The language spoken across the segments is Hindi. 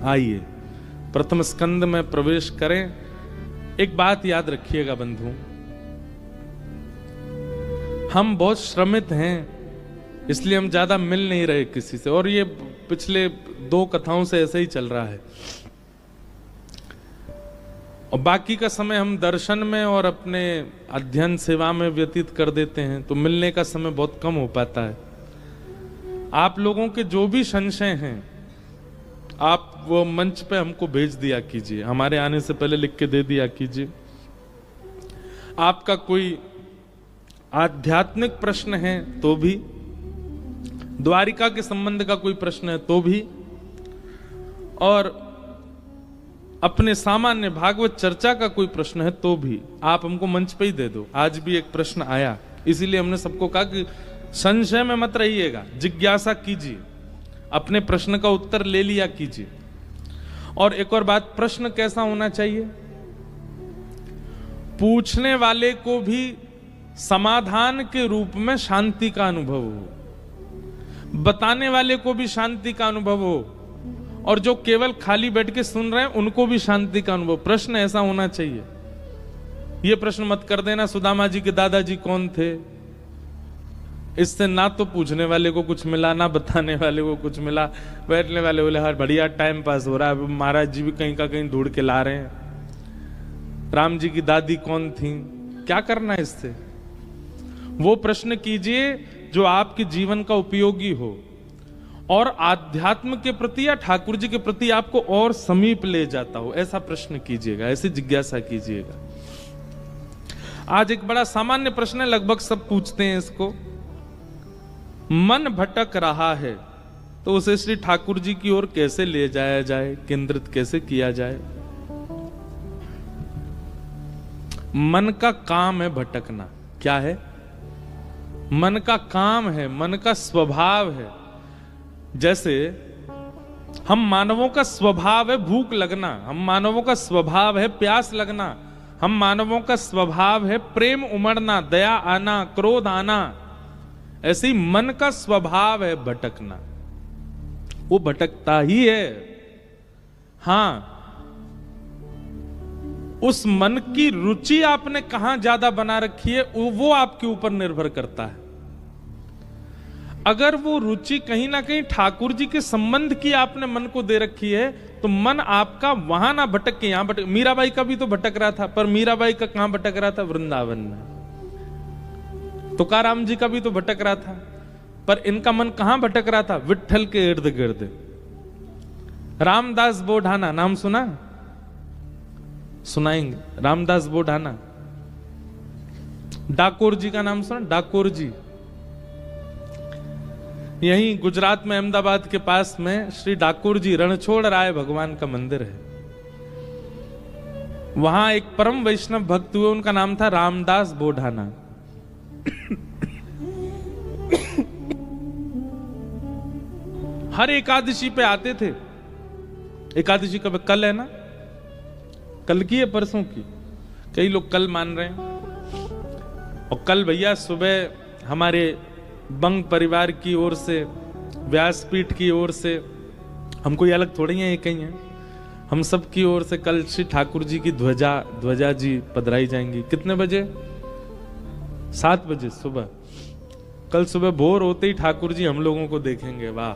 आइए प्रथम स्कंद में प्रवेश करें। एक बात याद रखिएगा बंधु, हम बहुत श्रमित हैं, इसलिए हम ज्यादा मिल नहीं रहे किसी से, और ये पिछले 2 कथाओं से ऐसे ही चल रहा है। और बाकी का समय हम दर्शन में और अपने अध्ययन सेवा में व्यतीत कर देते हैं, तो मिलने का समय बहुत कम हो पाता है। आप लोगों के जो भी संशय हैं आप वो मंच पे हमको भेज दिया कीजिए, हमारे आने से पहले लिख के दे दिया कीजिए। आपका कोई आध्यात्मिक प्रश्न है तो भी, द्वारिका के संबंध का कोई प्रश्न है तो भी, और अपने सामान्य भागवत चर्चा का कोई प्रश्न है तो भी आप हमको मंच पे ही दे दो। आज भी एक प्रश्न आया, इसीलिए हमने सबको कहा कि संशय में मत रहिएगा, जिज्ञासा कीजिए, अपने प्रश्न का उत्तर ले लिया कीजिए। और एक और बात, प्रश्न कैसा होना चाहिए? पूछने वाले को भी समाधान के रूप में शांति का अनुभव हो, बताने वाले को भी शांति का अनुभव हो, और जो केवल खाली बैठ के सुन रहे हैं उनको भी शांति का अनुभव। प्रश्न ऐसा होना चाहिए। ये प्रश्न मत कर देना सुदामा जी के दादाजी कौन थे, इससे ना तो पूछने वाले को कुछ मिला, ना बताने वाले को कुछ मिला। बैठने वाले बोले हर बढ़िया टाइम पास हो रहा है, महाराज जी भी कहीं का कहीं ढूंढ के ला रहे हैं। राम जी की दादी कौन थी, क्या करना है इससे? वो प्रश्न कीजिए जो आपके जीवन का उपयोगी हो और आध्यात्म के प्रति या ठाकुर जी के प्रति आपको और समीप ले जाता हो, ऐसा प्रश्न कीजिएगा, ऐसी जिज्ञासा कीजिएगा। आज एक बड़ा सामान्य प्रश्न है, लगभग सब पूछते हैं इसको। मन भटक रहा है तो उसे श्री ठाकुर जी की ओर कैसे ले जाया जाए, केंद्रित कैसे किया जाए? मन का काम है भटकना। क्या है? मन का काम है, मन का स्वभाव है। जैसे हम मानवों का स्वभाव है भूख लगना, हम मानवों का स्वभाव है प्यास लगना, हम मानवों का स्वभाव है प्रेम उमड़ना, दया आना, क्रोध आना। ऐसे ही मन का स्वभाव है भटकना, वो भटकता ही है। हां, उस मन की रुचि आपने कहां ज्यादा बना रखी है वो आपके ऊपर निर्भर करता है। अगर वो रुचि कहीं ना कहीं ठाकुर जी के संबंध की आपने मन को दे रखी है तो मन आपका वहां ना भटक के यहां भटक। मीराबाई का भी तो भटक रहा था, पर मीराबाई का कहां भटक रहा था? वृंदावन में। तुकाराम जी का भी तो भटक रहा था, पर इनका मन कहां भटक रहा था? विट्ठल के इर्द गिर्द। रामदास बोढ़ाना नाम सुना? सुनाएंगे। रामदास बोढ़ाना। डाकोर जी का नाम सुना? डाकोर जी यहीं गुजरात में अहमदाबाद के पास में श्री डाकोर जी रणछोड़ राय भगवान का मंदिर है। वहां एक परम वैष्णव भक्त हुए, उनका नाम था रामदास बोढ़ाना। हर एकादशी पे आते थे। एकादशी कब? कल है ना? कल की है परसों की? कई लोग कल मान रहे हैं। और कल भैया सुबह हमारे बंग परिवार की ओर से, व्यासपीठ की ओर से, हम कोई अलग थोड़ी हैं, एक ही हैं, हम सब की ओर से कल श्री ठाकुर जी की ध्वजा जी पधराई जाएंगी। कितने बजे? 7 बजे सुबह। कल सुबह भोर होते ही ठाकुर जी हम लोगों को देखेंगे। वाह,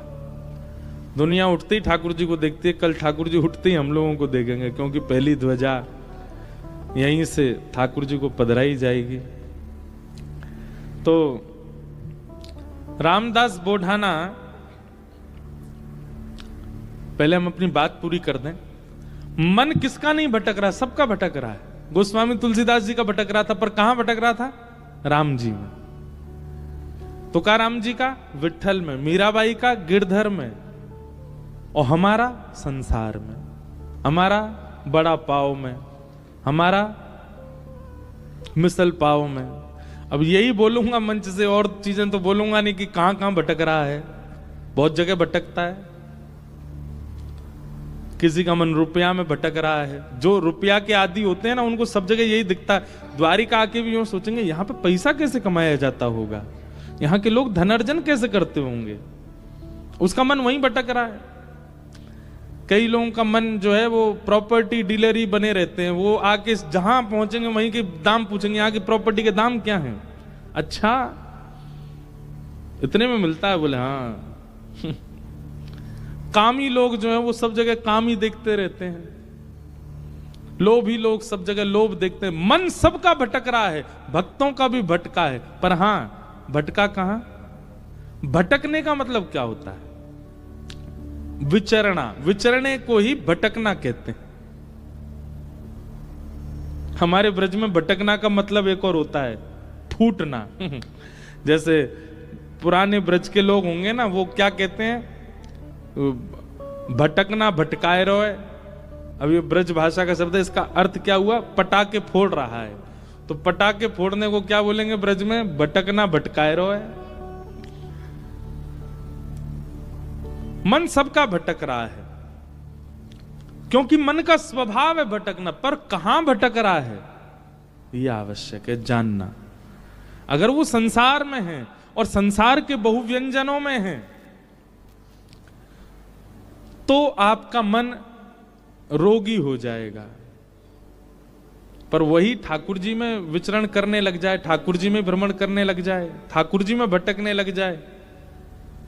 दुनिया उठते ही ठाकुर जी को देखती है, कल ठाकुर जी उठते ही हम लोगों को देखेंगे, क्योंकि पहली ध्वजा यहीं से ठाकुर जी को पधराई जाएगी। तो रामदास बोढ़ाना, पहले हम अपनी बात पूरी कर दें। मन किसका नहीं भटक रहा? सबका भटक रहा है। गोस्वामी तुलसीदास जी का भटक रहा था, पर कहां भटक रहा था? राम जी में। तुकाराम जी का विट्ठल में, मीराबाई का गिरधर में, और हमारा संसार में, हमारा बड़ा पाव में, हमारा मिसल पाव में। अब यही बोलूंगा मंच से, और चीजें तो बोलूंगा नहीं कि कहां कहां भटक रहा है। बहुत जगह भटकता है। किसी का मन रुपया में भटक रहा है। जो रुपया के आदि होते हैं ना, उनको सब जगह यही दिखता है। द्वारिका आके भी यूं सोचेंगे यहां पे पैसा कैसे कमाया जाता होगा, यहां के लोग धनार्जन कैसे करते होंगे। उसका मन वहीं भटक रहा है। कई लोगों का मन जो है वो प्रॉपर्टी डीलर ही बने रहते हैं, वो आके जहां पहुंचेंगे वहीं के दाम पूछेंगे, यहाँ की प्रॉपर्टी के दाम क्या हैं, अच्छा इतने में मिलता है, बोले हाँ। कामी लोग जो है वो सब जगह काम ही देखते रहते हैं, लोभी लोग सब जगह लोभ देखते हैं। मन सबका भटक रहा है, भक्तों का भी भटका है, पर हां भटका कहां? भटकने का मतलब क्या होता है? विचरना, विचरने को ही भटकना कहते हैं। हमारे ब्रज में भटकना का मतलब एक और होता है, फूटना। जैसे पुराने ब्रज के लोग होंगे ना, वो क्या कहते हैं, भटकना भटकाए रोए। अब ये ब्रज भाषा का शब्द है, इसका अर्थ क्या हुआ? पटाखे फोड़ रहा है। तो पटाखे फोड़ने को क्या बोलेंगे ब्रज में? भटकना भटकाए रोए। मन सबका भटक रहा है, क्योंकि मन का स्वभाव है भटकना, पर कहां भटक रहा है यह आवश्यक है जानना। अगर वो संसार में है और संसार के बहुव्यंजनों में है, तो आपका मन रोगी हो जाएगा। पर वही ठाकुर जी में विचरण करने लग जाए, ठाकुर जी में भ्रमण करने लग जाए, ठाकुर जी में भटकने लग जाए,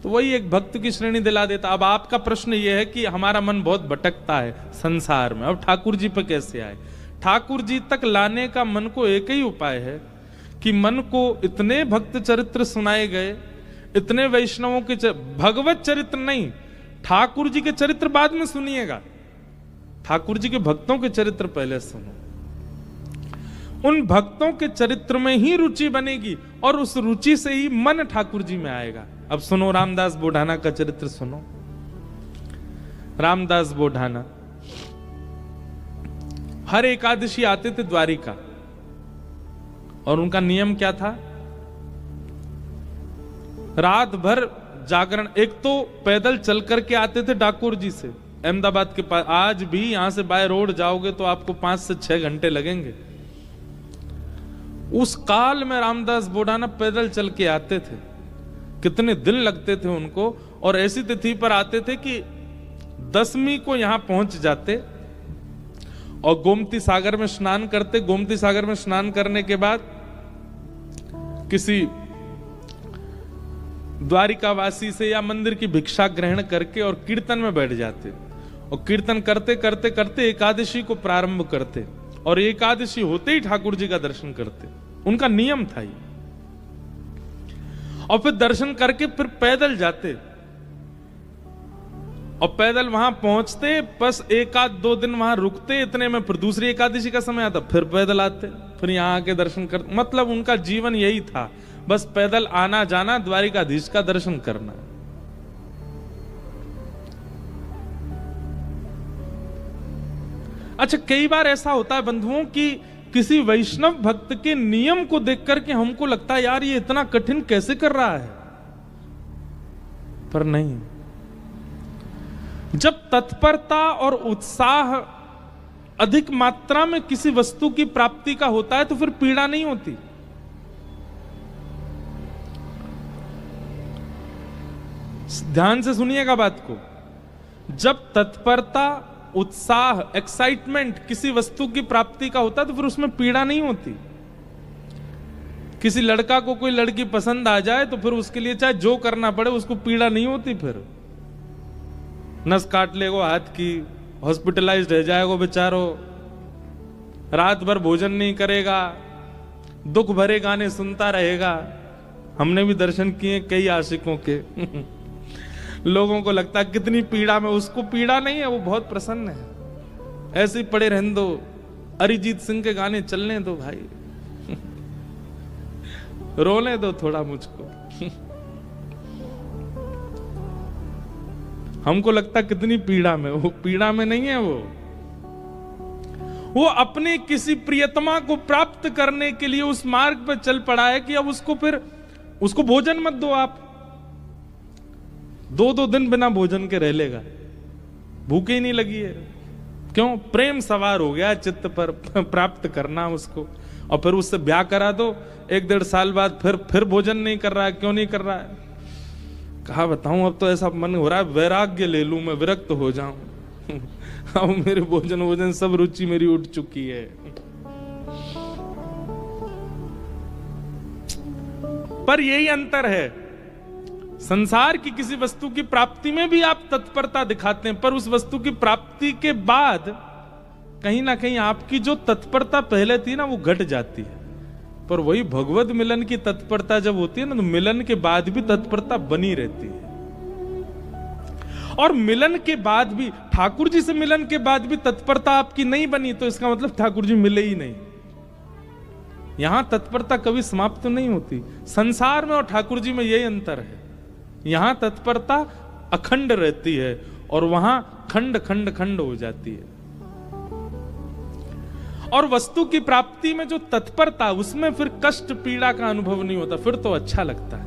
तो वही एक भक्त की श्रेणी दिला देता। अब आपका प्रश्न यह है कि हमारा मन बहुत भटकता है संसार में, अब ठाकुर जी पर कैसे आए? ठाकुर जी तक लाने का मन को एक ही उपाय है कि मन को इतने भक्त चरित्र सुनाए गए, इतने वैष्णवों के भगवत चरित्र नहीं, ठाकुर जी के चरित्र बाद में सुनिएगा, ठाकुर जी के भक्तों के चरित्र पहले सुनो। उन भक्तों के चरित्र में ही रुचि बनेगी और उस रुचि से ही मन ठाकुर जी में आएगा। अब सुनो, रामदास बोढ़ाना का चरित्र सुनो। रामदास बोढ़ाना हर एकादशी आते थे द्वारिका, और उनका नियम क्या था? रात भर जागरण। एक तो पैदल चल करके आते थे डाकोर जी से अहमदाबाद के पास, आज भी यहां से बाय रोड जाओगे तो आपको 5 से 6 घंटे लगेंगे। उस काल में रामदास बोढ़ाना पैदल चल के आते थे, कितने दिन लगते थे उनको, और ऐसी तिथि पर आते थे कि 10वीं को यहां पहुंच जाते और गोमती सागर में स्नान करते। गोमती सागर में स्नान करने के बाद किसी द्वारिकावासी से या मंदिर की भिक्षा ग्रहण करके और कीर्तन में बैठ जाते, और कीर्तन करते करते करते एकादशी को प्रारंभ करते, और एकादशी होते ही ठाकुर जी का दर्शन करते। उनका नियम था ये। और फिर दर्शन करके फिर पैदल जाते, और पैदल वहां पहुंचते, बस 1-2 दिन वहां रुकते, इतने में फिर दूसरी एकादशी का समय आता, फिर पैदल आते, फिर यहां आके दर्शन करते। मतलब उनका जीवन यही था, बस पैदल आना जाना, द्वारिकाधीश का दर्शन करना। अच्छा, कई बार ऐसा होता है बंधुओं कि किसी वैष्णव भक्त के नियम को देख करके हमको लगता है यार ये इतना कठिन कैसे कर रहा है, पर नहीं। जब तत्परता और उत्साह अधिक मात्रा में किसी वस्तु की प्राप्ति का होता है तो फिर पीड़ा नहीं होती। ध्यान से सुनिएगा बात को। जब तत्परता, उत्साह, एक्साइटमेंट किसी वस्तु की प्राप्ति का होता है तो फिर उसमें पीड़ा नहीं होती। किसी लड़का को कोई लड़की पसंद आ जाए तो फिर उसके लिए चाहे जो करना पड़े उसको पीड़ा नहीं होती। फिर नस काट लेगो हाथ की, हॉस्पिटलाइज्ड रह जाएगा बेचारो, रात भर भोजन नहीं करेगा, दुख भरे गाने सुनता रहेगा। हमने भी दर्शन किए कई आशिकों के। लोगों को लगता है कितनी पीड़ा में, उसको पीड़ा नहीं है, वो बहुत प्रसन्न है। ऐसे ही पड़े रहने दो, अरिजीत सिंह के गाने चलने दो भाई, रोने दो थोड़ा मुझको। हमको लगता कितनी पीड़ा में, वो पीड़ा में नहीं है। वो अपने किसी प्रियतमा को प्राप्त करने के लिए उस मार्ग पर चल पड़ा है कि अब उसको फिर उसको भोजन मत दो। आप 2-2 दिन बिना भोजन के रह लेगा, भूखे ही नहीं लगी है। क्यों? प्रेम सवार हो गया चित्त पर, प्राप्त करना उसको। और फिर उससे ब्याह करा दो, 1-1.5 साल बाद फिर भोजन नहीं कर रहा है। क्यों नहीं कर रहा है? कहा बताऊं, अब तो ऐसा मन हो रहा है वैराग्य ले लूं, मैं विरक्त हो जाऊं। अब मेरे भोजन सब रुचि मेरी उठ चुकी है। पर यही अंतर है, संसार की किसी वस्तु की प्राप्ति में भी आप तत्परता दिखाते हैं, पर उस वस्तु की प्राप्ति के बाद कहीं ना कहीं आपकी जो तत्परता पहले थी ना वो घट जाती है। पर वही भगवत मिलन की तत्परता जब होती है ना, तो मिलन के बाद भी तत्परता बनी रहती है। और मिलन के बाद भी, ठाकुर जी से मिलन के बाद भी तत्परता आपकी नहीं बनी, तो इसका मतलब ठाकुर जी मिले ही नहीं। यहां तत्परता कभी समाप्त तो नहीं होती। संसार में और ठाकुर जी में यही अंतर है, यहां तत्परता अखंड रहती है और वहां खंड खंड खंड हो जाती है। और वस्तु की प्राप्ति में जो तत्परता, उसमें फिर कष्ट पीड़ा का अनुभव नहीं होता, फिर तो अच्छा लगता है।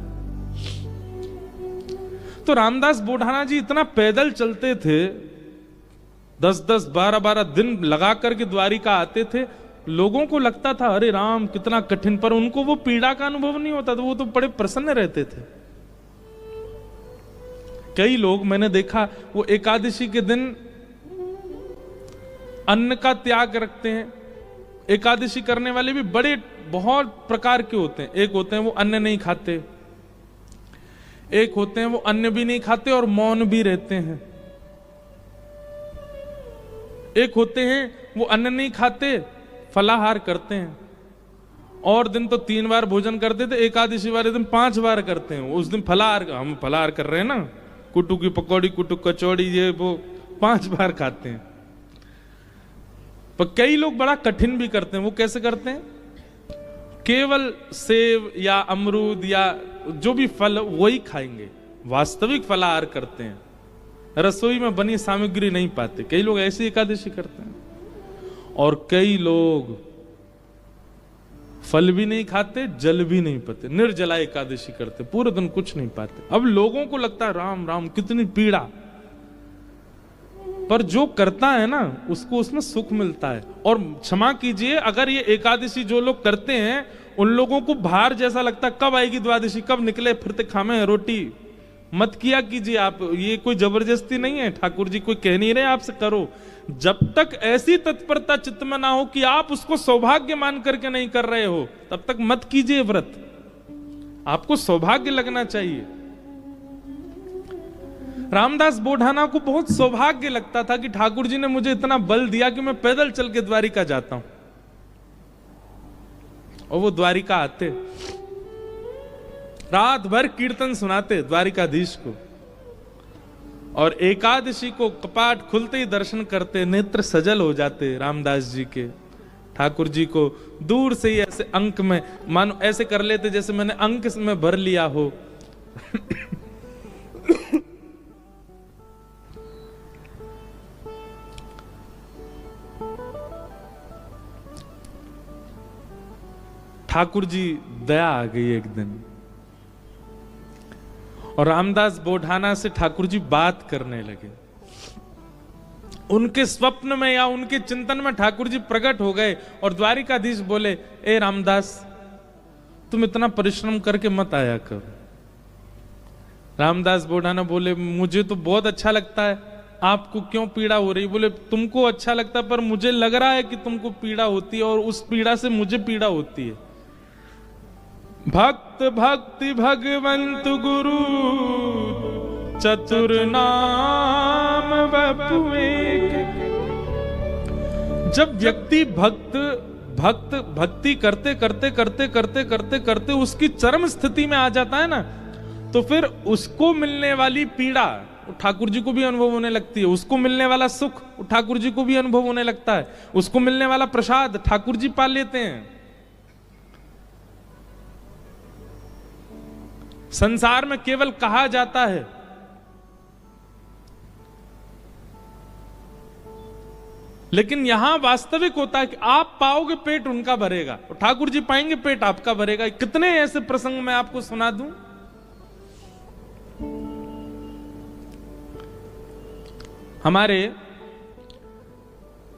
तो रामदास बोढ़ाना जी इतना पैदल चलते थे, 10-10, 12-12 दिन लगा करके द्वारिका आते थे। लोगों को लगता था अरे राम कितना कठिन, पर उनको वो पीड़ा का अनुभव नहीं होता, तो वो तो बड़े प्रसन्न रहते थे। कई लोग मैंने देखा वो एकादशी के दिन अन्न का त्याग रखते हैं। एकादशी करने वाले भी बड़े बहुत प्रकार के होते हैं। एक होते हैं वो अन्न नहीं खाते, एक होते हैं वो अन्न भी नहीं खाते और मौन भी रहते हैं, एक होते हैं वो अन्न नहीं खाते फलाहार करते हैं। और दिन तो 3 बार भोजन करते थे, एकादशी वाले दिन 5 बार करते हैं। उस दिन फलाहार, हम फलाहार कर रहे हैं ना, कुटू की पकौड़ी, कुटू कचौड़ी, ये वो 5 बार खाते हैं। पर कई लोग बड़ा कठिन भी करते हैं। वो कैसे करते हैं? केवल सेब या अमरूद या जो भी फल वही खाएंगे, वास्तविक फलाहार करते हैं, रसोई में बनी सामग्री नहीं पाते। कई लोग ऐसी एकादशी करते हैं। और कई लोग फल भी नहीं खाते, जल भी नहीं पीते, निर्जला एकादशी करते, पूरे दिन कुछ नहीं पाते। अब लोगों को लगता है राम राम कितनी पीड़ा, पर जो करता है ना उसको उसमें सुख मिलता है। और क्षमा कीजिए, अगर ये एकादशी जो लोग करते हैं उन लोगों को भार जैसा लगता है, कब आएगी द्वादशी, कब निकले फिरते खामे रोटी, मत किया कीजिए आप। ये कोई जबरदस्ती नहीं है, ठाकुर जी कोई कह नहीं रहे आपसे करो। जब तक ऐसी तत्परता चित्त में ना हो कि आप उसको सौभाग्य मान करके नहीं कर रहे हो, तब तक मत कीजिए व्रत। आपको सौभाग्य लगना चाहिए। रामदास बोढ़ाना को बहुत सौभाग्य लगता था कि ठाकुर जी ने मुझे इतना बल दिया कि मैं पैदल चल के द्वारिका जाता हूं। और वो द्वारिका आते, रात भर कीर्तन सुनाते द्वारिकाधीश को, और एकादशी को कपाट खुलते ही दर्शन करते, नेत्र सजल हो जाते रामदास जी के। ठाकुर जी को दूर से ही ऐसे अंक में मानो ऐसे कर लेते जैसे मैंने अंक में भर लिया हो। ठाकुर जी दया आ गई एक दिन, और रामदास बोढ़ाना से ठाकुर जी बात करने लगे। उनके स्वप्न में या उनके चिंतन में ठाकुर जी प्रकट हो गए और द्वारिकाधीश बोले, ए रामदास तुम इतना परिश्रम करके मत आया करो। रामदास बोढ़ाना बोले, मुझे तो बहुत अच्छा लगता है, आपको क्यों पीड़ा हो रही? बोले, तुमको अच्छा लगता है पर मुझे लग रहा है कि तुमको पीड़ा होती है, और उस पीड़ा से मुझे पीड़ा होती है। भक्त भक्ति भगवंत गुरु चतुर नाम बपु एक। जब व्यक्ति भक्ति करते करते करते करते करते करते उसकी चरम स्थिति में आ जाता है ना, तो फिर उसको मिलने वाली पीड़ा ठाकुर जी को भी अनुभव होने लगती है, उसको मिलने वाला सुख ठाकुर जी को भी अनुभव होने लगता है, उसको मिलने वाला प्रसाद ठाकुर जी पा लेते हैं। संसार में केवल कहा जाता है, लेकिन यहां वास्तविक होता है कि आप पाओगे पेट उनका भरेगा, और ठाकुर जी पाएंगे पेट आपका भरेगा। कितने ऐसे प्रसंग मैं आपको सुना दूं। हमारे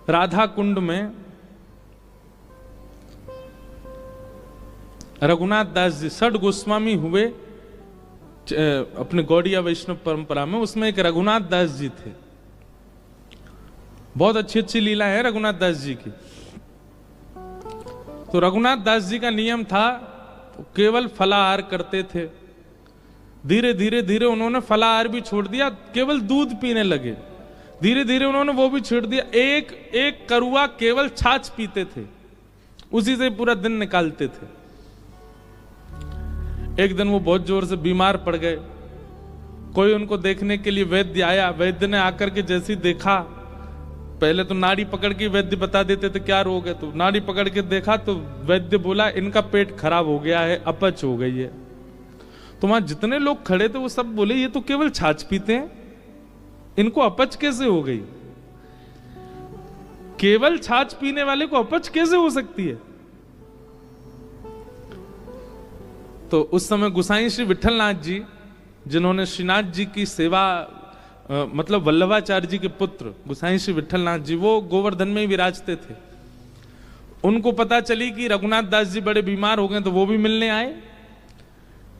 राधा कुंड में रघुनाथ दास जी षड गोस्वामी हुए अपने गौड़िया वैष्णव परंपरा में, उसमें एक रघुनाथ दास जी थे। बहुत अच्छी अच्छी लीला है रघुनाथ दास जी की। तो रघुनाथ दास जी का नियम था केवल फलाहार करते थे। धीरे धीरे धीरे उन्होंने फलाहार भी छोड़ दिया, केवल दूध पीने लगे। धीरे धीरे उन्होंने वो भी छोड़ दिया, एक एक करुआ केवल छाछ पीते थे, उसी से पूरा दिन निकालते थे। एक दिन वो बहुत जोर से बीमार पड़ गए। कोई उनको देखने के लिए वैद्य आया। वैद्य ने आकर के जैसे देखा, पहले तो नाड़ी पकड़ के वैद्य बता देते थे क्या रोग है, तो नाड़ी पकड़ के देखा तो वैद्य बोला इनका पेट खराब हो गया है, अपच हो गई है। तो वहां जितने लोग खड़े थे वो सब बोले ये तो केवल छाछ पीते हैं, इनको अपच कैसे हो गई? केवल छाछ पीने वाले को अपच कैसे हो सकती है? तो उस समय गोसाई श्री विठलनाथ जी, जिन्होंने श्रीनाथ जी की सेवा मतलब वल्लभाचार्य जी के पुत्र गोसाई श्री विठलनाथ जी, वो गोवर्धन में ही विराजते थे। उनको पता चली कि रघुनाथ दास जी बड़े बीमार हो गए, तो वो भी मिलने आए।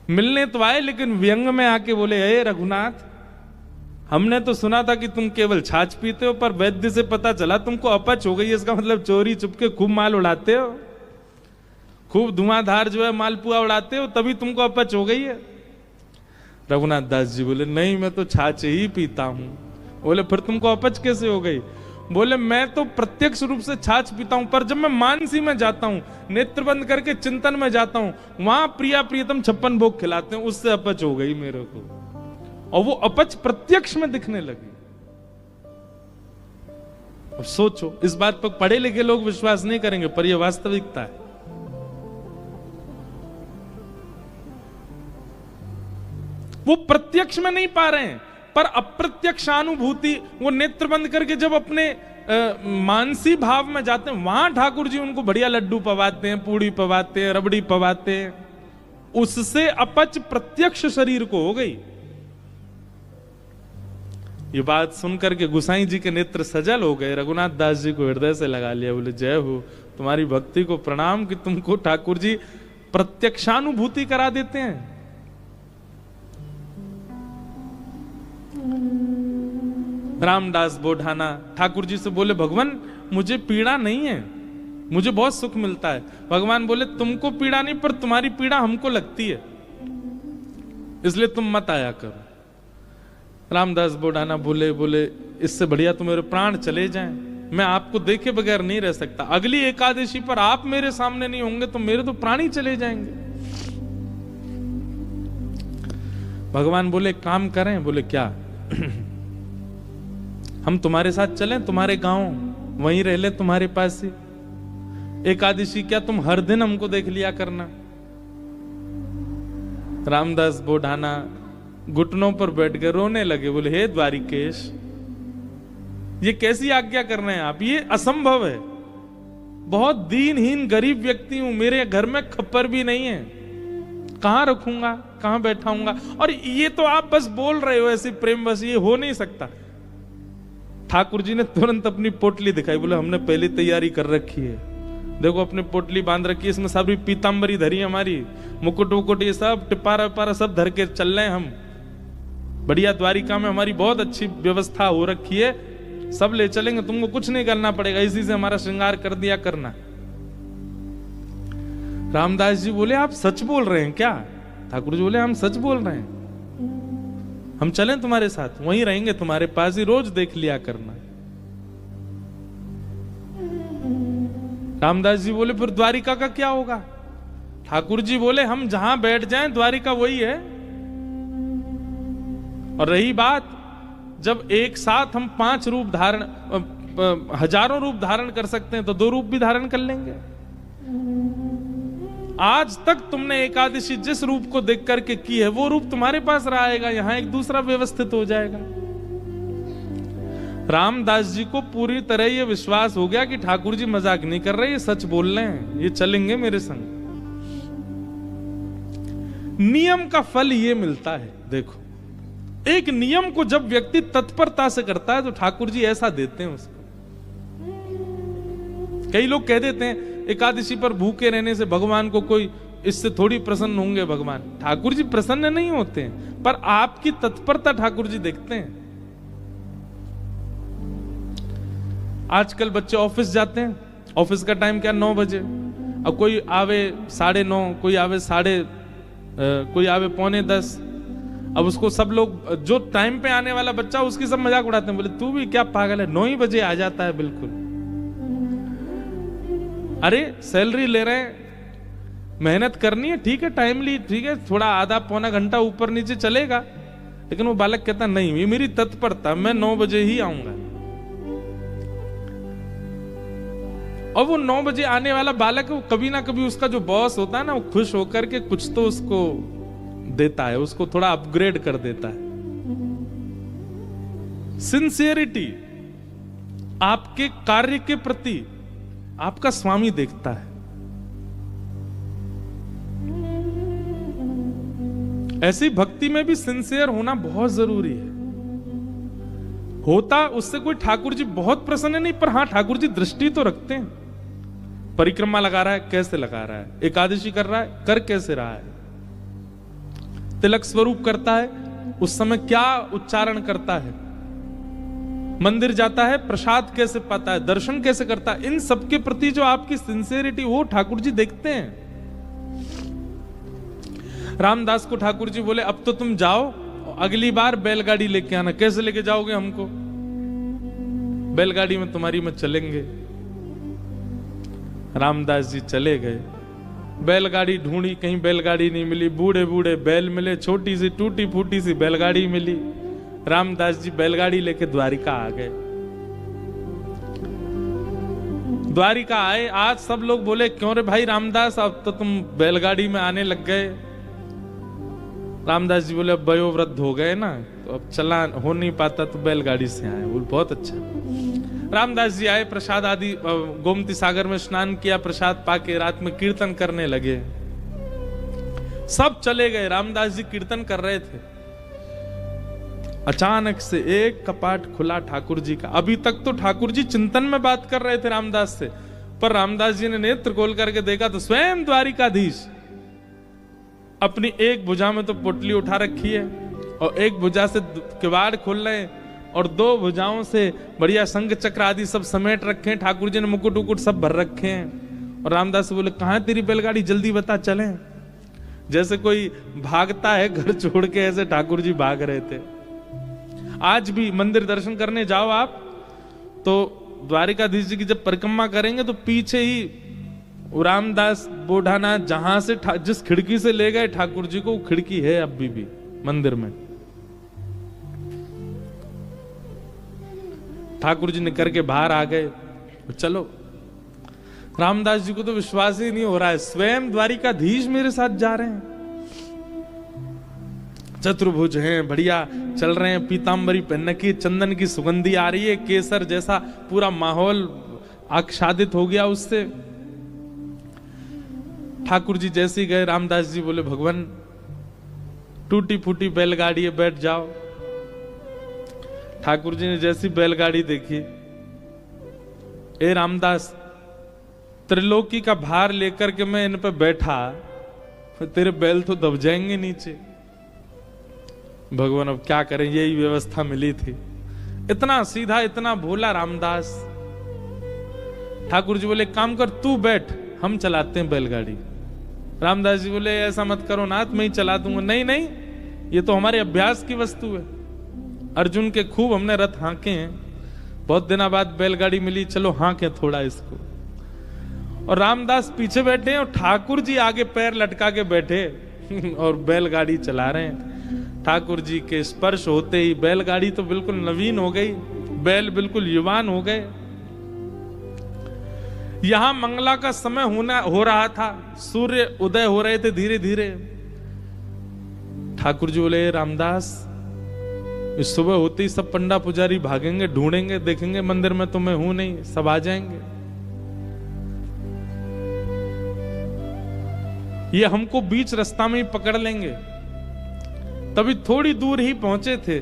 मिलने तो आए लेकिन व्यंग में आके बोले, हे रघुनाथ, हमने तो सुना था कि तुम केवल छाछ पीते हो, पर वैद्य से पता चला तुमको अपच हो गई है। इसका मतलब चोरी चुपके खूब माल उड़ाते हो, खूब धुआंधार जो है मालपुआ उड़ाते हो, तभी तुमको अपच हो गई है। रघुनाथ दास जी बोले, नहीं मैं तो छाछ ही पीता हूं। बोले फिर तुमको अपच कैसे हो गई? बोले मैं तो प्रत्यक्ष रूप से छाछ पीता हूं, पर जब मैं मानसी में जाता हूं, नेत्र बंद करके चिंतन में जाता हूं, वहां प्रिया प्रियतम 56 भोग खिलाते हैं, उससे अपच हो गई मेरे को। और वो अपच प्रत्यक्ष में दिखने लगी। अब सोचो, इस बात पर पढ़े लिखे लोग विश्वास नहीं करेंगे, पर यह वास्तविकता है। वो प्रत्यक्ष में नहीं पा रहे हैं, पर अप्रत्यक्षानुभूति, वो नेत्र बंद करके जब अपने मानसी भाव में जाते हैं, वहां ठाकुर जी उनको बढ़िया लड्डू पवाते हैं, पूड़ी पवाते हैं, रबड़ी पवाते हैं। उससे अपच प्रत्यक्ष शरीर को हो गई। ये बात सुनकर के गोसाई जी के नेत्र सजल हो गए। रघुनाथ दास जी को हृदय से लगा लिया। बोले, जय हो, तुम्हारी भक्ति को प्रणाम कि तुमको ठाकुर जी प्रत्यक्षानुभूति करा देते हैं। रामदास बोढ़ाना ठाकुर जी से बोले, भगवान मुझे पीड़ा नहीं है, मुझे बहुत सुख मिलता है। भगवान बोले, तुमको पीड़ा नहीं, पर तुम्हारी पीड़ा हमको लगती है, इसलिए तुम मत आया करो। रामदास बोढ़ाना बोले, इससे बढ़िया तो मेरे प्राण चले जाएं, मैं आपको देखे बगैर नहीं रह सकता। अगली एकादशी पर आप मेरे सामने नहीं होंगे तो मेरे तो प्राण ही चले जाएंगे। भगवान बोले, काम करें? बोले, क्या? हम तुम्हारे साथ चलें, तुम्हारे गांव, वहीं रह ले, तुम्हारे पास ही। एकादशी क्या तुम हर दिन हमको देख लिया करना। रामदास बोढ़ाना घुटनों पर बैठ कर रोने लगे। बोले, हे द्वारिकेश, ये कैसी आज्ञा कर रहे हैं आप? ये असंभव है। बहुत दीनहीन गरीब व्यक्ति हूं, मेरे घर में खप्पर भी नहीं है, कहां रखूंगा, कहां बैठाऊंगा? और ये तो आप बस बोल रहे हो ऐसे प्रेम, बस ये हो नहीं सकता। ठाकुर जी ने तुरंत अपनी पोटली दिखाई। बोले, हमने पहली तैयारी कर रखी है, देखो अपनी पोटली बांध रखी है, इसमें सारी पीतांबरी धरी हमारी, मुकुट वुकुट ये सब टिपारा विपारा सब धर के चल रहे हैं हम। बढ़िया द्वारिका में हमारी बहुत अच्छी व्यवस्था हो रखी है, सब ले चलेंगे, तुमको कुछ नहीं करना पड़ेगा, इसी से हमारा श्रृंगार कर दिया करना। रामदास जी बोले, आप सच बोल रहे हैं क्या? ठाकुर जी बोले, हम सच बोल रहे हैं, हम चलें तुम्हारे साथ, वहीं रहेंगे, तुम्हारे पास ही, रोज देख लिया करना। रामदास जी बोले, फिर द्वारिका का क्या होगा? ठाकुर जी बोले, हम जहां बैठ जाएं द्वारिका वही है। और रही बात, जब एक साथ हम 5 रूप धारण, हजारों रूप धारण कर सकते हैं, तो 2 रूप भी धारण कर लेंगे। आज तक तुमने एकादशी जिस रूप को देख करके की है, वो रूप तुम्हारे पास रहेगा, यहां एक दूसरा व्यवस्थित हो जाएगा। रामदास जी को पूरी तरह ये विश्वास हो गया कि ठाकुर जी मजाक नहीं कर रहे, ये सच बोल रहे हैं, ये चलेंगे मेरे संग। नियम का फल ये मिलता है। देखो, एक नियम को जब व्यक्ति तत्परता से करता है तो ठाकुर जी ऐसा देते हैं उसको। कई लोग कह देते हैं एकादशी पर भूखे रहने से भगवान को कोई, इससे थोड़ी प्रसन्न होंगे भगवान। ठाकुर जी प्रसन्न नहीं होते हैं, पर आपकी तत्परता ठाकुर जी देखते हैं। आजकल बच्चे ऑफिस जाते हैं, ऑफिस का टाइम क्या 9 बजे, अब कोई आवे 9:30, कोई आवे कोई आवे 9:45। अब उसको सब लोग, जो टाइम पे आने वाला बच्चा उसकी सब मजाक उड़ाते हैं, बोले तू भी क्या पागल है, 9 ही बजे आ जाता है बिल्कुल। अरे सैलरी ले रहे हैं, मेहनत करनी है, ठीक है, टाइमली, ठीक है, थोड़ा आधा पौना घंटा ऊपर नीचे चलेगा, लेकिन वो बालक कहता नहीं, ये मेरी तत्परता, मैं 9 बजे ही आऊंगा। और वो 9 बजे आने वाला बालक, वो कभी ना कभी उसका जो बॉस होता है ना, वो खुश होकर के कुछ तो उसको देता है, उसको थोड़ा अपग्रेड कर देता है। सिंसियरिटी, आपके कार्य के प्रति आपका स्वामी देखता है। ऐसी भक्ति में भी सिंसियर होना बहुत जरूरी है। होता उससे कोई ठाकुर जी बहुत प्रसन्न नहीं, पर हां ठाकुर जी दृष्टि तो रखते हैं। परिक्रमा लगा रहा है, कैसे लगा रहा है, एकादशी कर रहा है, कर कैसे रहा है, तिलक स्वरूप करता है, उस समय क्या उच्चारण करता है, मंदिर जाता है, प्रसाद कैसे पाता है, दर्शन कैसे करता है, इन सब के प्रति जो आपकी सिंसियरिटी, वो ठाकुर जी देखते हैं। रामदास को ठाकुर जी बोले अब तो तुम जाओ, अगली बार बैलगाड़ी लेके आना। कैसे लेके जाओगे हमको? बैलगाड़ी में तुम्हारी में चलेंगे। रामदास जी चले गए, बैलगाड़ी ढूंढी, कहीं बैलगाड़ी नहीं मिली, बूढ़े बूढ़े बैल मिले, छोटी सी टूटी फूटी सी बैलगाड़ी मिली। रामदास जी बैलगाड़ी लेके द्वारिका आ गए। द्वारिका आए, आज सब लोग बोले क्यों रे भाई रामदास, अब तो तुम बैलगाड़ी में आने लग गए। रामदास जी बोले अब वयोवृद्ध हो गए ना, तो अब चला हो नहीं पाता, तो बैलगाड़ी से आए। बोले बहुत अच्छा। रामदास जी आए, प्रसाद आदि, गोमती सागर में स्नान किया, प्रसाद पाके रात में कीर्तन करने लगे। सब चले गए, रामदास जी कीर्तन कर रहे थे। अचानक से एक कपाट खुला ठाकुर जी का। अभी तक तो ठाकुर जी चिंतन में बात कर रहे थे रामदास से, पर रामदास जी ने नेत्र खोल करके देखा तो स्वयं द्वारिकाधीश अपनी एक भुजा में तो पोटली उठा रखी है, और एक भुजा से किवाड़ खोल रहे हैं, और 2 भुजाओं से बढ़िया शंख चक्र आदि सब समेट रखे हैं। ठाकुर जी ने मुकुट उकुट सब भर रखे हैं। और रामदास से बोले कहां है तेरी बैलगाड़ी, जल्दी बता चलें। जैसे कोई भागता है घर छोड़ के, ऐसे ठाकुर जी भाग रहे थे। आज भी मंदिर दर्शन करने जाओ आप, तो द्वारिकाधीश जी की जब परिक्रमा करेंगे तो पीछे ही रामदास बोढ़ाना जहां से जिस खिड़की से ले गए ठाकुर जी को, वो खिड़की है अभी भी मंदिर में। ठाकुर जी निकल के बाहर आ गए। चलो, रामदास जी को तो विश्वास ही नहीं हो रहा है, स्वयं द्वारिकाधीश मेरे साथ जा रहे हैं। चतुर्भुज हैं, बढ़िया चल रहे हैं, पीतांबरी पहन की, चंदन की सुगंधी आ रही है, केसर जैसा पूरा माहौल आच्छादित हो गया उससे। ठाकुर जी जैसे ही गए, रामदास जी बोले भगवान टूटी फूटी बैलगाड़ी है, बैठ जाओ। ठाकुर जी ने जैसी बैलगाड़ी देखी, ए रामदास, त्रिलोकी का भार लेकर के मैं इन पे बैठा, तेरे बैल तो दब जाएंगे नीचे। भगवान अब क्या करें, यही व्यवस्था मिली थी। इतना सीधा, इतना भोला रामदास। ठाकुर जी बोले काम कर, तू बैठ, हम चलाते हैं बैलगाड़ी। रामदास जी बोले ऐसा मत करो नाथ, मैं ही चला दूंगा। नहीं नहीं, ये तो हमारे अभ्यास की वस्तु है। अर्जुन के खूब हमने रथ हांके हैं, बहुत दिनों बाद बैलगाड़ी मिली, चलो हांके थोड़ा इसको। और रामदास पीछे बैठे और ठाकुर जी आगे पैर लटका के बैठे और बैलगाड़ी चला रहे हैं। ठाकुर जी के स्पर्श होते ही बैलगाड़ी तो बिल्कुल नवीन हो गई, बैल बिल्कुल युवान हो गए। यहां मंगला का समय हो रहा था, सूर्य उदय हो रहे थे धीरे धीरे। ठाकुर जी बोले रामदास, इस सुबह होते ही सब पंडा पुजारी भागेंगे, ढूंढेंगे, देखेंगे मंदिर में तो मैं हूं नहीं, सब आ जाएंगे। ये हमको बीच रास्ता में ही पकड़ लेंगे। तभी थोड़ी दूर ही पहुंचे थे,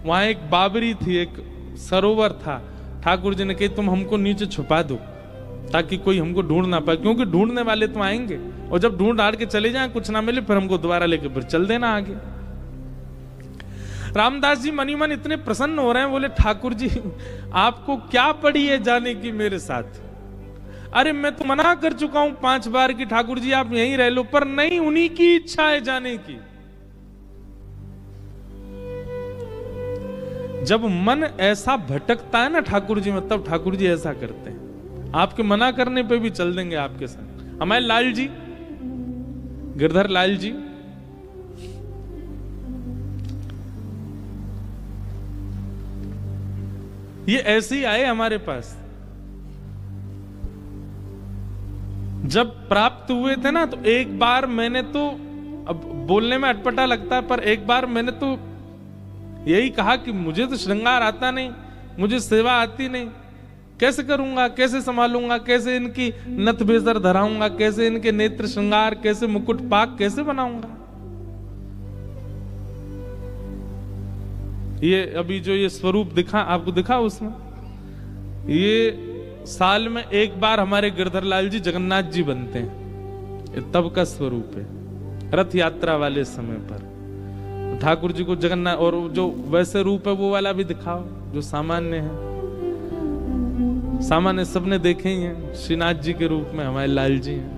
वहां एक बाबरी थी, एक सरोवर था। ठाकुर जी ने कही तुम हमको नीचे छुपा दो, ताकि कोई हमको ढूंढ ना पाए, क्योंकि ढूंढने वाले तो आएंगे, और जब ढूंढ हार के चले जाएं, कुछ ना मिले, फिर हमको दोबारा लेके फिर चल देना आगे। रामदास जी मनी मन इतने प्रसन्न हो रहे हैं, बोले ठाकुर जी आपको क्या पड़ी है जाने की मेरे साथ? अरे मैं तो मना कर चुका हूं 5 बार कि ठाकुर जी आप यहीं रह लो, पर नहीं, उन्हीं की इच्छा है जाने की। जब मन ऐसा भटकता है ना ठाकुर जी में, तब ठाकुर जी ऐसा करते हैं, आपके मना करने पे भी चल देंगे आपके साथ। हमारे लाल जी, गिरधर लाल जी, ये ऐसे ही आए हमारे पास। जब प्राप्त हुए थे ना, तो एक बार मैंने तो, अब बोलने में अटपटा लगता है, पर एक बार मैंने तो यही कहा कि मुझे तो श्रृंगार आता नहीं, मुझे सेवा आती नहीं, कैसे करूंगा, कैसे संभालूंगा, कैसे इनकी नथ बेसर धराऊंगा, कैसे इनके नेत्र श्रृंगार, कैसे मुकुट पाक कैसे बनाऊंगा। ये अभी जो ये स्वरूप दिखा आपको, दिखा उसमें, ये साल में एक बार हमारे गिरधर लाल जी जगन्नाथ जी बनते हैं, ये तब का स्वरूप है, रथ यात्रा वाले समय पर ठाकुर जी को जगन्नाथ, और जो वैसे रूप है वो वाला भी दिखाओ जो सामान्य है। सामान्य सबने देखे ही हैं, श्रीनाथ जी के रूप में हमारे लाल जी हैं,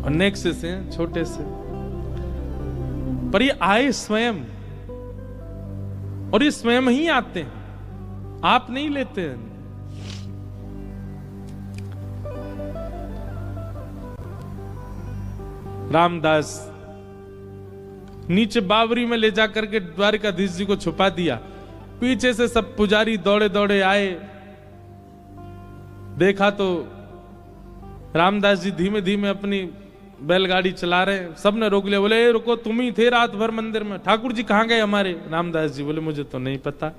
और नेक्स्ट से हैं, छोटे से, पर ये आए स्वयं, और ये स्वयं ही आते हैं, आप नहीं लेते हैं। रामदास नीचे बावरी में ले जाकर के द्वारिकाधीश जी को छुपा दिया। पीछे से सब पुजारी दौड़े दौड़े आए, देखा तो रामदास जी धीमे धीमे अपनी बैलगाड़ी चला रहे हैं। सबने रोक लिया, बोले रुको, तुम ही थे रात भर मंदिर में, ठाकुर जी कहां गए हमारे? रामदास जी बोले मुझे तो नहीं पता,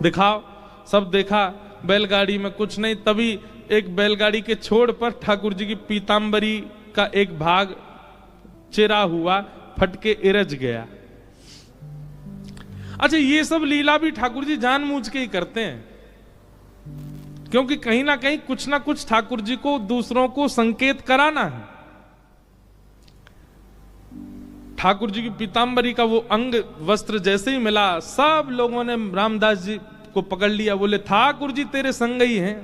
दिखाओ। सब देखा, बैलगाड़ी में कुछ नहीं। तभी एक बैलगाड़ी के छोड़ पर ठाकुर जी की पीतांबरी का एक भाग चिरा हुआ, फटके इरज गया। अच्छा, ये सब लीला भी ठाकुर जी जानबूझ के ही करते हैं, क्योंकि कहीं ना कहीं कुछ ना कुछ ठाकुर जी को दूसरों को संकेत कराना है। ठाकुर जी की पीतांबरी का वो अंग वस्त्र जैसे ही मिला, सब लोगों ने रामदास जी को पकड़ लिया, बोले ठाकुर जी तेरे संग ही हैं,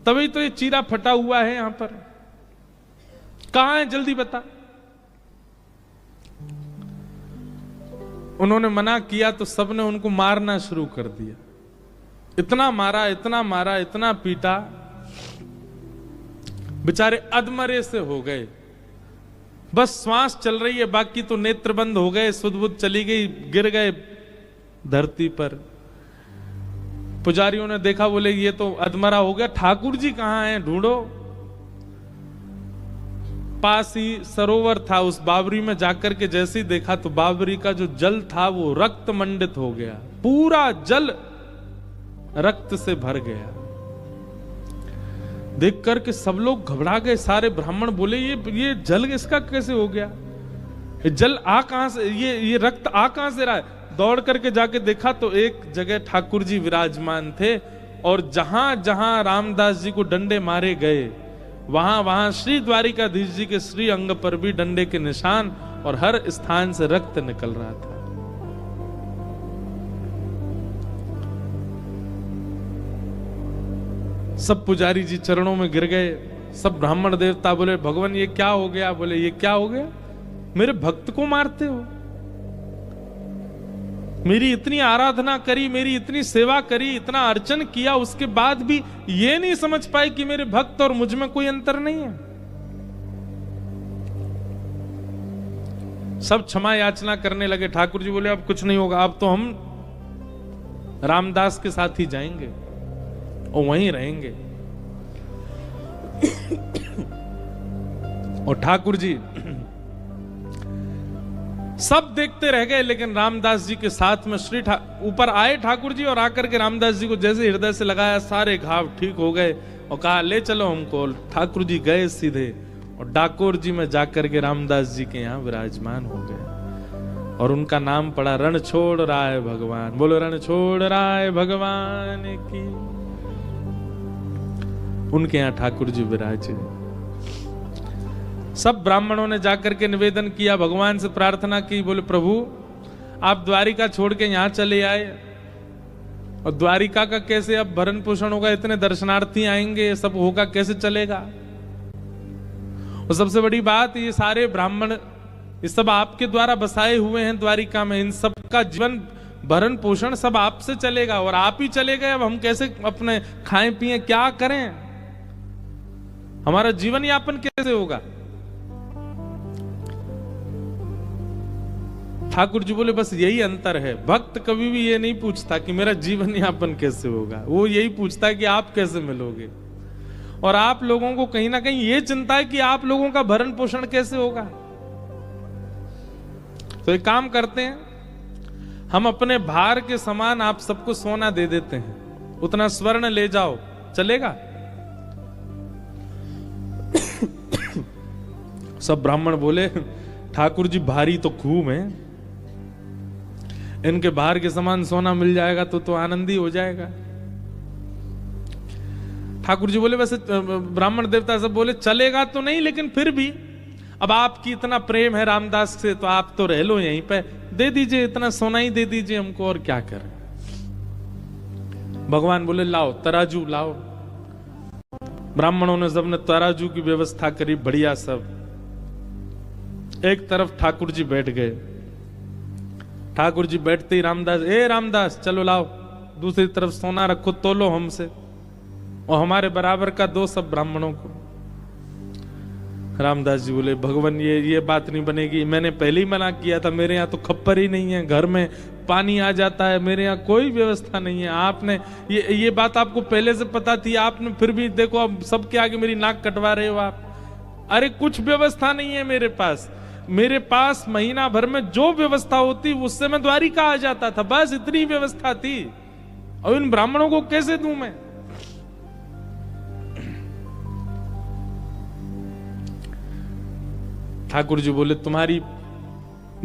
तभी तो ये चीरा फटा हुआ है यहां पर, कहां है जल्दी बता। उन्होंने मना किया तो सबने उनको मारना शुरू कर दिया, इतना मारा, इतना मारा, इतना पीटा, बेचारे अधमरे से हो गए। बस श्वास चल रही है, बाकी तो नेत्र बंद हो गए, सुध बुध चली गई, गिर गए धरती पर। पुजारियों ने देखा, बोले ये तो अधमरा हो गया, ठाकुर जी कहां हैं, ढूंढो। पास ही सरोवर था, उस बावरी में जाकर के जैसे ही देखा तो बावरी का जो जल था वो रक्त मंडित हो गया, पूरा जल रक्त से भर गया। देख करके सब लोग घबरा गए, सारे ब्राह्मण बोले ये जल इसका कैसे हो गया, ये जल आ कहां से, ये रक्त आ कहां से रहा है। दौड़ करके जाके देखा तो एक जगह ठाकुर जी विराजमान थे, और जहां जहां रामदास जी को डंडे मारे गए, वहां वहां श्री द्वारिकाधीश जी के श्री अंग पर भी डंडे के निशान, और हर स्थान से रक्त निकल रहा था। सब पुजारी जी चरणों में गिर गए, सब ब्राह्मण देवता बोले भगवान ये क्या हो गया, बोले ये क्या हो गया, मेरे भक्त को मारते हो, मेरी इतनी आराधना करी, मेरी इतनी सेवा करी, इतना अर्चन किया, उसके बाद भी ये नहीं समझ पाए कि मेरे भक्त और मुझ में कोई अंतर नहीं है। सब क्षमा याचना करने लगे। ठाकुर जी बोले अब कुछ नहीं होगा, अब तो हम रामदास के साथ ही जाएंगे और वहीं रहेंगे। और ठाकुर जी सब देखते रह गए, लेकिन रामदास जी के साथ में श्री ऊपर आए ठाकुर जी, और आकर के रामदास जी को जैसे हृदय से लगाया, सारे घाव ठीक हो गए, और कहा ले चलो हमको। ठाकुर जी गए सीधे और डाकोर जी में जाकर के रामदास जी के यहाँ विराजमान हो गए, और उनका नाम पड़ा रण छोड़ राय भगवान। बोलो रण छोड़ राय भगवान की। उनके यहाँ ठाकुर जी विराजे। सब ब्राह्मणों ने जाकर के निवेदन किया, भगवान से प्रार्थना की, बोले प्रभु आप द्वारिका छोड़ के यहां चले आए और द्वारिका का कैसे अब भरण पोषण होगा, इतने दर्शनार्थी आएंगे, सब होगा कैसे चलेगा। और सबसे बड़ी बात, ये सारे ब्राह्मण ये सब आपके द्वारा बसाए हुए हैं द्वारिका में, इन सब का जीवन भरण पोषण सब आपसे चलेगा और आप ही चले गए, अब हम कैसे अपने खाएं पिए, क्या करें, हमारा जीवन यापन कैसे होगा। ठाकुर जी बोले बस यही अंतर है, भक्त कभी भी ये नहीं पूछता कि मेरा जीवन यापन कैसे होगा, वो यही पूछता है कि आप कैसे मिलोगे। और आप लोगों को कहीं ना कहीं ये चिंता है कि आप लोगों का भरण पोषण कैसे होगा। तो एक काम करते हैं, हम अपने भार के समान आप सबको सोना दे देते हैं, उतना स्वर्ण ले जाओ, चलेगा। सब ब्राह्मण बोले ठाकुर जी भारी तो खूब है, इनके भार के समान सोना मिल जाएगा तो आनंद ही हो जाएगा। ठाकुर जी बोले वैसे ब्राह्मण देवता सब बोले चलेगा तो नहीं, लेकिन फिर भी अब आपकी इतना प्रेम है रामदास से तो आप तो रह लो यहीं पे, दे दीजिए, इतना सोना ही दे दीजिए हमको, और क्या करें। भगवान बोले लाओ तराजू लाओ। ब्राह्मणों ने सबने तराजू की व्यवस्था करी, बढ़िया सब। एक तरफ ठाकुर जी बैठ गए, ठाकुर जी बैठते ही रामदास, ए रामदास चलो लाओ, दूसरी तरफ सोना रखो, तोलो हमसे और हमारे बराबर का दो सब ब्राह्मणों को। रामदास जी बोले भगवान ये बात नहीं बनेगी, मैंने पहले ही मना किया था, मेरे यहाँ तो खप्पर ही नहीं है, घर में पानी आ जाता है, मेरे यहाँ कोई व्यवस्था नहीं है। आपने ये बात आपको पहले से पता थी, आपने फिर भी देखो अब सबके आगे मेरी नाक कटवा रहे हो आप। अरे कुछ व्यवस्था नहीं है मेरे पास महीना भर में जो व्यवस्था होती उससे मैं द्वारिका आ जाता था, बस इतनी व्यवस्था थी, और इन ब्राह्मणों को कैसे दूं मैं। ठाकुर जी बोले तुम्हारी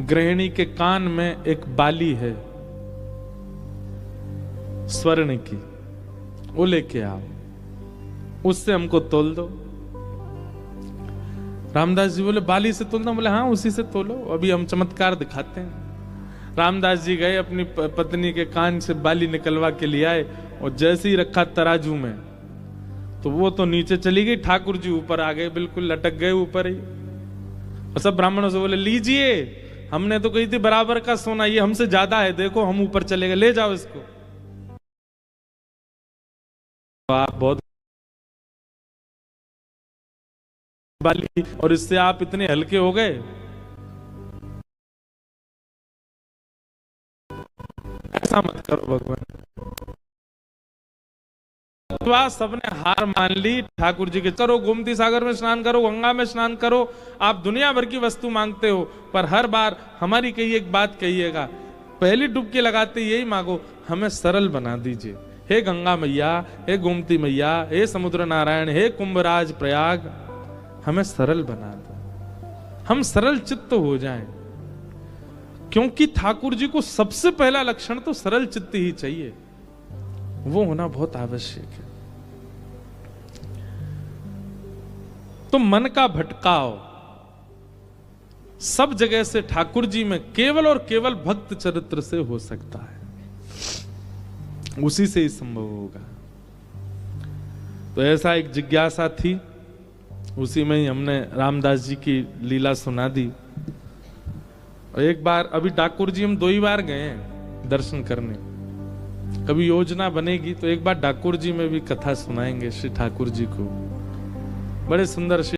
गृहिणी के कान में एक बाली है स्वर्ण की, वो लेके आओ, उससे हमको तोल दो। रामदास जी बोले बाली से तोलना? बोले हाँ उसी से तोलो, अभी हम चमत्कार दिखाते हैं। रामदास जी गए, अपनी पत्नी के कान से बाली निकलवा के लिए आए, और जैसे ही रखा तराजू में तो वो तो नीचे चली गई, ठाकुर जी ऊपर आ गए, बिल्कुल लटक गए ऊपर ही। और सब ब्राह्मणों से बोले लीजिए, हमने तो कही थी बराबर का सोना, ये हमसे ज्यादा है, देखो हम ऊपर चले गए, ले जाओ इसको। आप बहुत बाली और इससे आप इतने हल्के हो गए, ऐसा मत करो भगवान। सबने हार मान ली ठाकुर जी के, करो गोमती सागर में स्नान करो, गंगा में स्नान करो, आप दुनिया भर की वस्तु मांगते हो, पर हर बार हमारी कही एक बात कहिएगा, पहली डुबकी लगाते यही मांगो, हमें सरल बना दीजिए। हे गंगा मैया, हे गोमती मैया, हे समुद्र नारायण, हे कुंभराज प्रयाग, हमें सरल बना दो, हम सरल चित्त हो जाएं, क्योंकि ठाकुर जी को सबसे पहला लक्षण तो सरल चित्त ही चाहिए, वो होना बहुत आवश्यक है। तो मन का भटकाव सब जगह से ठाकुर जी में केवल और केवल भक्त चरित्र से हो सकता है, उसी से ही संभव होगा। तो ऐसा एक जिज्ञासा थी, उसी में ही हमने रामदास जी की लीला सुना दी। और एक बार अभी ठाकुर जी हम 2 ही बार गए हैं दर्शन करने, कभी योजना बनेगी तो एक बार ठाकुर जी में भी कथा सुनाएंगे श्री ठाकुर जी को, बड़े सुंदर श्री